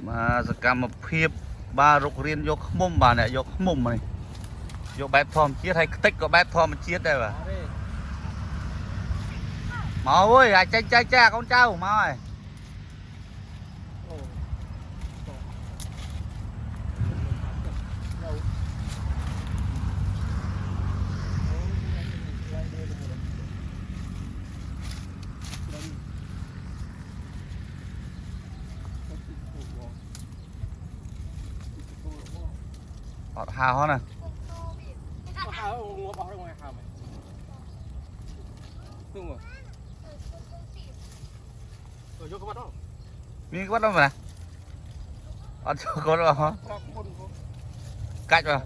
มาสกรรมเพียบบารุกเรียนยกมุมบาเนี่ยยกมุมเลยยกแบบทอมเชียดให้ติ๊กก็แบบทอมมันเชียดได้ป่ะมาเว้ยจ้าcon cháuมาเว้ยอดหาเขาน่ะมีก็ต้องมาอดก็ต้องเหรอกัดป่ะ